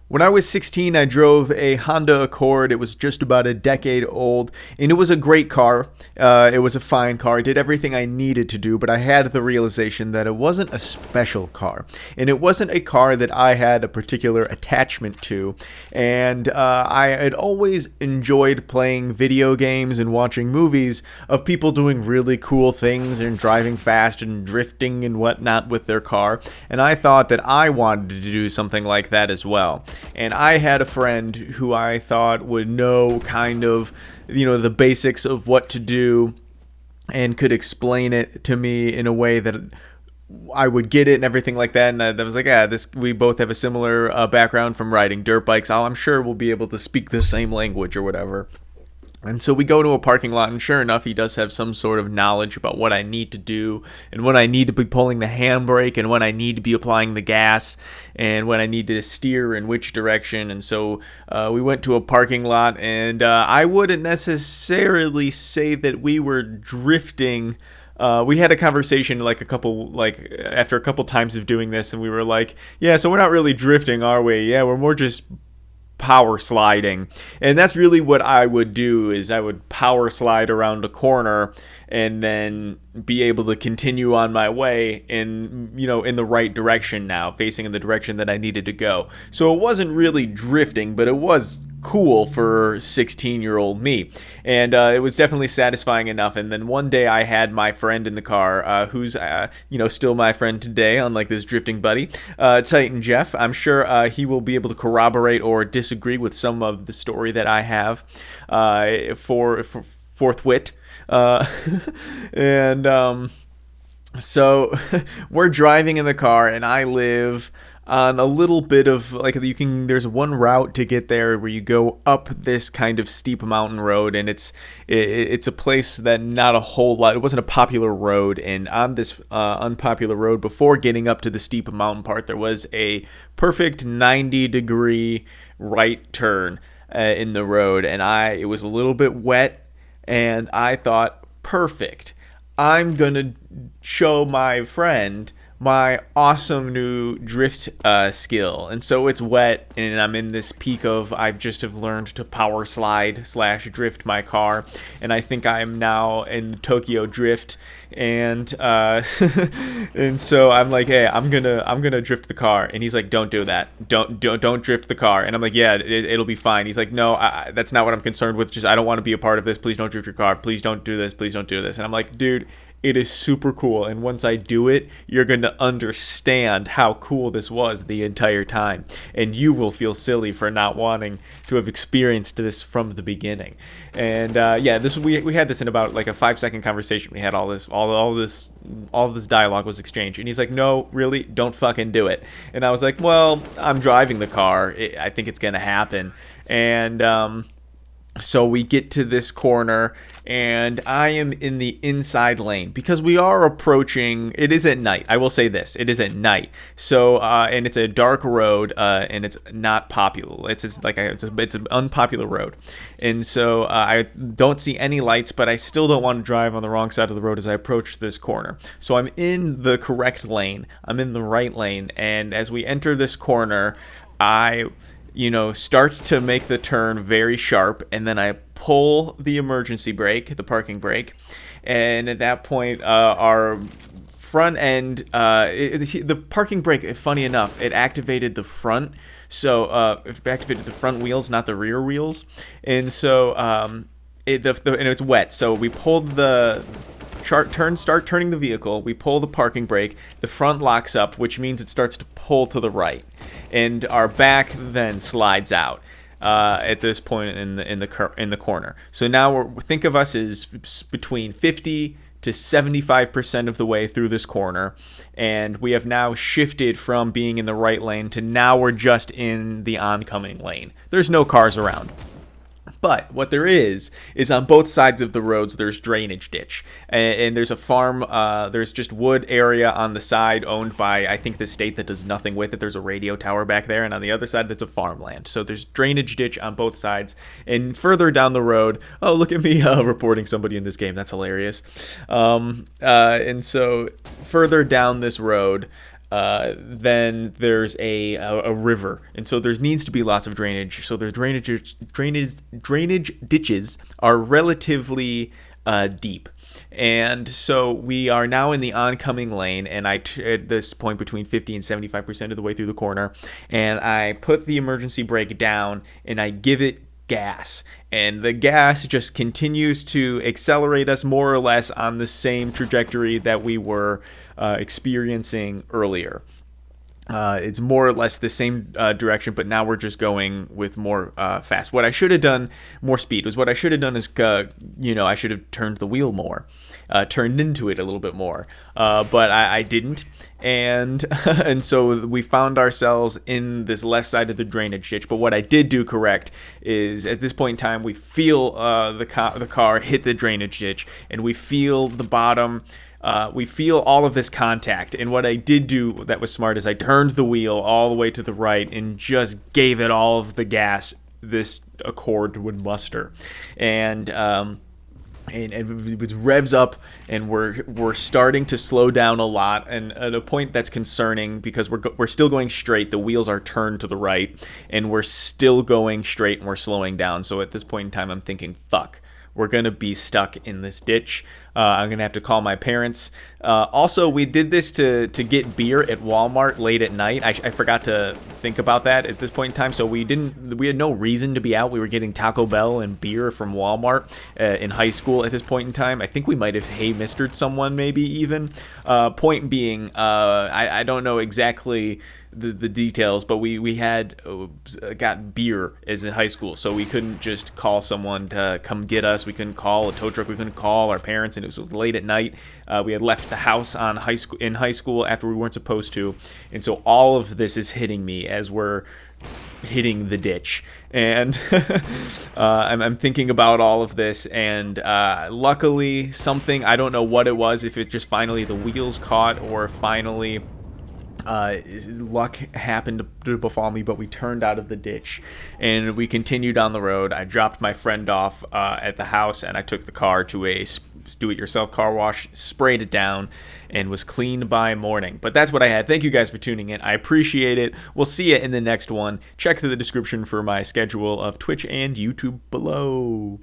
When I was 16, I drove a Honda Accord. It was just about a decade old, and it was a great car. It was a fine car. It did everything I needed to do, but I had the realization that it wasn't a special car, and it wasn't a car that I had a particular attachment to. And I had always enjoyed playing video games and watching movies of people doing really cool things and driving fast and drifting and whatnot with their car, and I thought that I wanted to do something like that as well. And I had a friend who I thought would know kind of, the basics of what to do and could explain it to me in a way that I would get it and everything like that. And I was like, we both have a similar background from riding dirt bikes. I'm sure we'll be able to speak the same language or whatever. And so we go to a parking lot, and sure enough, he does have some sort of knowledge about what I need to do and when I need to be pulling the handbrake and when I need to be applying the gas and when I need to steer in which direction. And so we went to a parking lot, and I wouldn't necessarily say that we were drifting. We had a conversation after a couple times of doing this, and we were like, yeah, so we're not really drifting, are we? Yeah, we're more just power sliding. And that's really what I would do, is I would power slide around a corner and then be able to continue on my way in the right direction, now facing in the direction that I needed to go. So it wasn't really drifting, but it was cool for 16-year-old me, and it was definitely satisfying enough. And then one day I had my friend in the car, who's still my friend today, unlike this drifting buddy, Titan Jeff. I'm sure he will be able to corroborate or disagree with some of the story that I have for forthwith. So we're driving in the car, and I live on a little bit of there's one route to get there where you go up this kind of steep mountain road, and it's a place that not a whole lot, it wasn't a popular road. And on this unpopular road, before getting up to the steep mountain part, there was a perfect 90-degree right turn in the road, and it was a little bit wet, and I thought, perfect, I'm gonna show my friend my awesome new drift skill. And so it's wet, and I'm in this peak of I've just have learned to power slide / drift my car, and I think I'm now in Tokyo Drift. And and so I'm like, hey, I'm gonna drift the car, and he's like, don't do that, don't drift the car. And I'm like, yeah, it'll be fine. He's like, no, that's not what I'm concerned with. Just I don't want to be a part of this. Please don't drift your car. Please don't do this. Please don't do this. And I'm like, dude, it is super cool, and once I do it, you're going to understand how cool this was the entire time, and you will feel silly for not wanting to have experienced this from the beginning. And we had this in about like a 5-second conversation. We had all this dialogue was exchanged, and he's like, no, really, don't fucking do it. And I was like, well, I'm driving the car. I think it's going to happen. And so we get to this corner, and I am in the inside lane because we are approaching. It is at night. I will say this: it is at night. So and it's a dark road, and it's not popular. It's an unpopular road, and so I don't see any lights, but I still don't want to drive on the wrong side of the road as I approach this corner. So I'm in the correct lane. I'm in the right lane, and as we enter this corner, I start to make the turn very sharp, and then I pull the emergency brake, the parking brake, and at that point, our front end, the parking brake, funny enough, it activated the front, so it activated the front wheels, not the rear wheels, and so and it's wet, so we pulled the start turning the vehicle, we pull the parking brake, the front locks up, which means it starts to pull to the right, and our back then slides out at this point in the corner. So now think of us as between 50 to 75% of the way through this corner, and we have now shifted from being in the right lane to now we're just in the oncoming lane. There's no cars around. But what there is on both sides of the roads, there's drainage ditch. And there's a farm, there's just wood area on the side owned by, I think, the state that does nothing with it. There's a radio tower back there. And on the other side, that's a farmland. So there's drainage ditch on both sides. And further down the road, oh, look at me reporting somebody in this game. That's hilarious. And so further down this road, then there's a river, and so there needs to be lots of drainage. So the drainage ditches are relatively deep. And so we are now in the oncoming lane, and at this point between 50 and 75% of the way through the corner, and I put the emergency brake down and I give it gas, and the gas just continues to accelerate us more or less on the same trajectory that we were experiencing earlier. It's more or less the same direction, but now we're just going with more fast. What I should have done, more speed, was what I should have done is, I should have turned the wheel more, turned into it a little bit more, but I didn't, and and so we found ourselves in this left side of the drainage ditch. But what I did do correct is, at this point in time, we feel the car hit the drainage ditch, and we feel the bottom. We feel all of this contact, and what I did do that was smart is I turned the wheel all the way to the right and just gave it all of the gas this Accord would muster, and it was revs up, and we're starting to slow down a lot, and at a point that's concerning because we're still going straight. The wheels are turned to the right, and we're still going straight, and we're slowing down. So at this point in time, I'm thinking, fuck. We're going to be stuck in this ditch. I'm going to have to call my parents. Also, we did this to get beer at Walmart late at night. I forgot to think about that at this point in time. So we had no reason to be out. We were getting Taco Bell and beer from Walmart in high school at this point in time. I think we might have hey-mistered someone maybe even. Point being, I don't know exactly the details, but we had got beer as in high school, so we couldn't just call someone to come get us. We couldn't call a tow truck. We couldn't call our parents, and it was late at night. We had left the house in high school after we weren't supposed to, and so all of this is hitting me as we're hitting the ditch, and I'm thinking about all of this, and luckily something, I don't know what it was, if it just finally the wheels caught or finally luck happened to befall me, but we turned out of the ditch and we continued on the road. I dropped my friend off at the house, and I took the car to a do-it-yourself car wash, sprayed it down, and was clean by morning. But that's what I had. Thank you guys for tuning in. I appreciate it. We'll see you in the next one. Check the description for my schedule of Twitch and YouTube below.